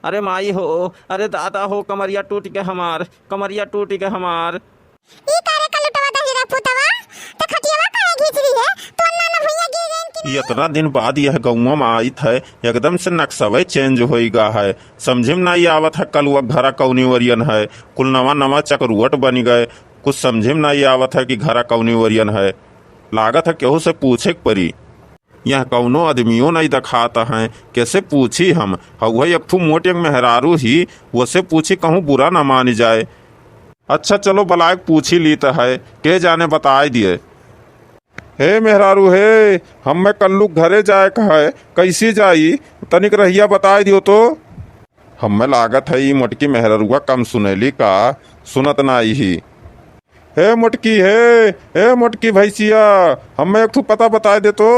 अरे माई हो, अरे दादा हो, कमरिया टूट के हमार, कमरिया टूट के हमार। ई करे का लुटवा दा हीरा पुतवा त खटियावा काहे घीच रही है? तो ना भैया गिर गए कि इतना दिन बाद यह गौवा में आई है, एकदम से नक्शवे चेंज होगा है। समझे में नहीं आवत है कल वह घरा कौनी वरियन है। कुल नवा नवा चकरुवट बन गए, कुछ समझे में नहीं आवत है कि घरा कौनी वरियन है। लागत है केहू से पूछे परी, यह कौनो आदमियों नहीं दिखाता है। कैसे पूछी हम? वही एक ठू मोटे मेहरारू ही, वसे पूछी कहूँ बुरा ना मान जाए। अच्छा चलो बलायक पूछी ली तो है, के जाने बताए दिए। हे मेहरारू हे, हम मैं कल्लू घरे जाए का है, कैसी जाई तनिक रहिया बताए दियो तो। हम में लागत है मोटकी मेहरारूआ कम सुनेली का, सुनत ना ही। हे मोटकी हे मोटकी भैसिया, हमें एक ठू पता बताए दे तो।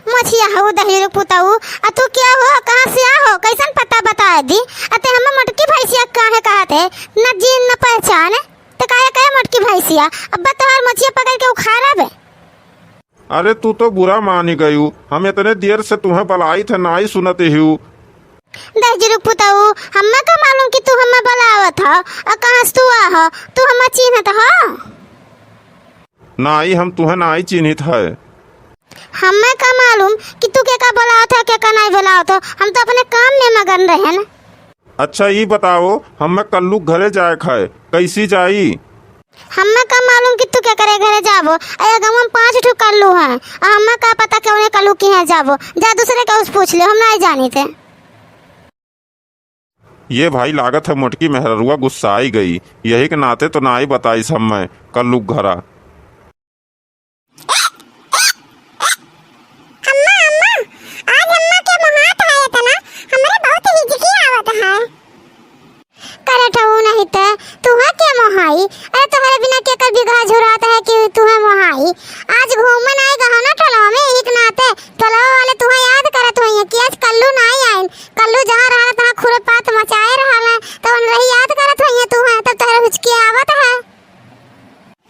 मछिया हो दहीरो पुताऊ, आ तू क्या हो, कहां से आ हो, कैसन पता बता दी। अते हम मोटकी भैसिया काहे कहते न जीन न पहचान, तो काहे काहे मोटकी भैसिया। अब तोहर मछिया पकड़ के उखाड़ा बे। अरे तू तो बुरा मान गयू, हम इतने देर से तुम्हें बलाई थे ना ही सुनते ही। दहीरो पुताऊ, हमें का मालूम कि तू हमें बुलावत हो, आ कहां से तू आ हो, तू हमें चिन्हत हो? ना ही हम तुम्हें ना ही चिन्हित है। हमें का मालूम कि तू के का बुलावत हो, के का नहीं बुलावत हो, हम तो अपने काम में मगन रहन। अच्छा ये बताओ, हमें कल्लू घरे जाए खाए, कैसी जाई? हमें का मालूम कि तू क्या करे घरे जाबो। अरे गाँव में 5 ठो कल्लू हैं, और हमें का पता कि उन्हें कल्लू की है जाबो। जा दूसरे का उस पूछ ले, हम नहीं जानी थे। ये भाई लागत है मोटकी मेहरुआ गुस्साई गई, यही के नाते तो ना ही बताई सब मैं कल्लू घरा। अरे तुम्हारे बिना क्या कर बिगहा झुराता है कि तुम्हें मोहाई। आज घूमन आए गहो ना टोला में, एक नाते टोला वाले तुम्हें याद करत होइए कि आज कल्लू नहीं आइन। कल्लू जहां रहा तहां खुरपात मचाए रहा तो उन रही याद करत होइए तुम्हें, तब तोहरा हुचकी आवत है।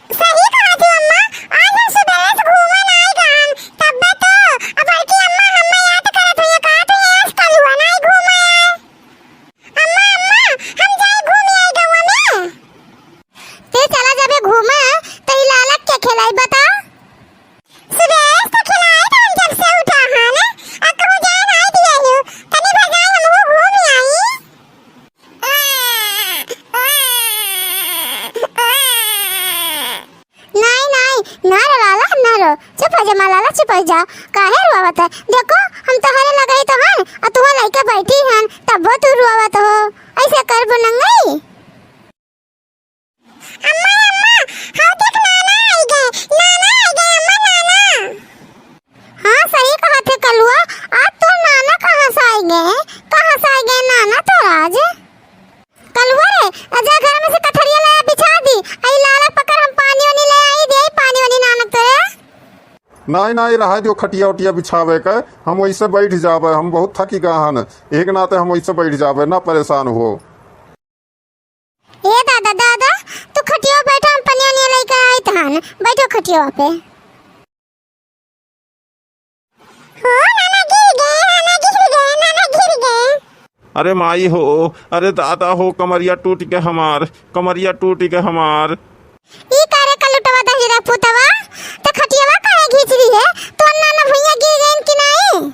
सही कहा तू अम्मा, आज हम सुबह से घूमन आए गहन, तब तो अब बल्कि अम्मा हमें याद करत होइए का तो आज कल्लू नहीं घूमे आए। अम्मा हम जाए घूम आए गवा में। ते चला जाबे घूमे तो ई लालक के खिलाई बता। सुबह से खिलाई तो हम जब से उठा हां ना, आ कहूं जाए नहीं दिया हूं, तनी भगाए हम हो घूम आई। नहीं ना रो लाला, ना रो, चुप हो जा मालाला, चुप हो जा। काहे रोवत है? देखो हम तोहरे लगाई तो हन, आ तू लइका बैठी हन, तब तू रोवत हो। ऐसे कर बनंगई। अम्मा हां देख नाना आ गए, अम्मा नाना। हां सही कहा थे कलुआ, आज तो नाना कहां से आ गए नाना तो आज। कलुआ रे आजा घर में से कठरिया लाया बिछा दी, आई लाला पकड़ हम पानी वानी ले आई दे, पानी वानी नानक तोरे। नहीं रहा जो खटिया उटिया बिछावे के, हम वैसे बैठ जावे, हम बहुत थकी गहन, एक नाते हम वैसे बैठ जावे, ना परेशान हो। ए दादा तू खटिया बैठा, हम पनिया नहीं लेके आई तहन, बैठो खटिया पे। हो नाना गिर गए। अरे माई हो, अरे दादा हो, कमरिया टूट के हमार, कमरिया टूट के हमार। ई करे का लुटवा दा हीरा पुतवा, तो खटियावा काहे घीच रही है? तो नाना भैया गिर गए कि नहीं?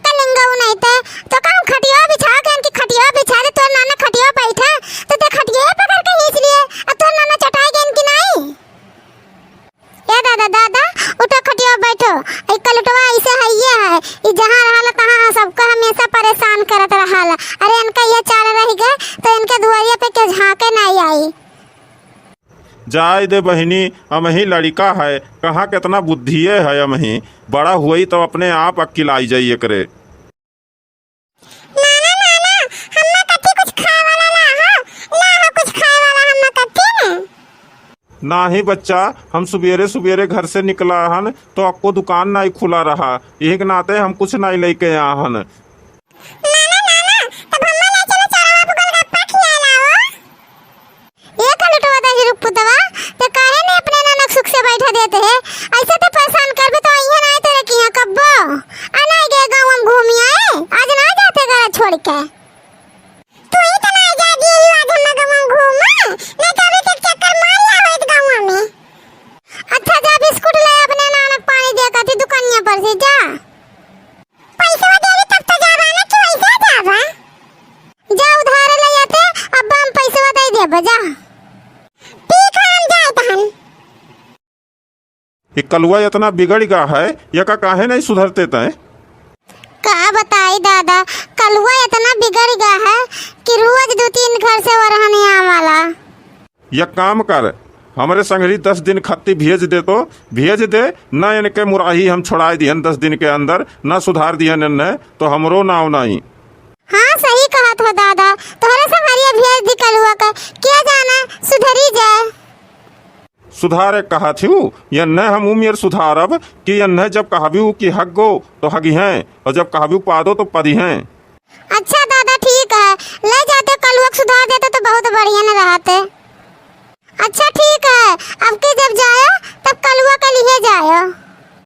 कलंगाऊ नहीं तो काम खटिया बिछा के कि खटिया बिछा दे, तो नाना खटिया बैठा तो ते खटिया पकड़ के खींच लिए, अब तो नाना चटाई गए कि नहीं? ए दादा उठो खटिया बैठो। ई कलटवा ऐसे है, ये है ई जहां रहला तहां सबको हमेशा परेशान करत रहला। अरे इनका ये चाल रह गए तो इनके दुआरिया पे के झांके नहीं आई। जाए दे बहिनी, अमही लड़का है, कहाँ कितना बुद्धिये है, अमही बड़ा हुई तो अपने आप अक्ल आई जाइए करे। ना ही बच्चा, हम सुबेरे सुबेरे घर से निकला हन तो आपको दुकान नहीं खुला रहा, एक नाते हम कुछ नहीं लेके आया हन। बैठा देते हैं ऐसे तो परेशान कर भी तो आइए नहीं तेरे की कब्बो आना गए गांव हम घूम आए बजा पी खाम जाए तहन। ये कलुआ इतना बिगड़ गया है, ये का काहे नहीं सुधरते तय? का बताई दादा, कलुआ इतना बिगड़ गया है कि रोज 2-3 घर से वो रहने आवाला। ये काम कर, हमारे संगरी 10 दिन खत्ती भेज दे तो भेज दे, न इनके मुराही हम छोड़ा दिहन 10 दिन के अंदर, न सुधार दिहन इन्हें तो हमरो नाव नहीं। हाँ सही कहा था दादा, तोहरे संगरिया भेज दी कलुआ का, क्या जाना सुधरी जाए। सुधारे कहा थी ये न हम उम्र सुधारब कि ये न जब कहबी कि हग गो तो हगी हैं, और जब कहबी पादो तो पदी हैं। अच्छा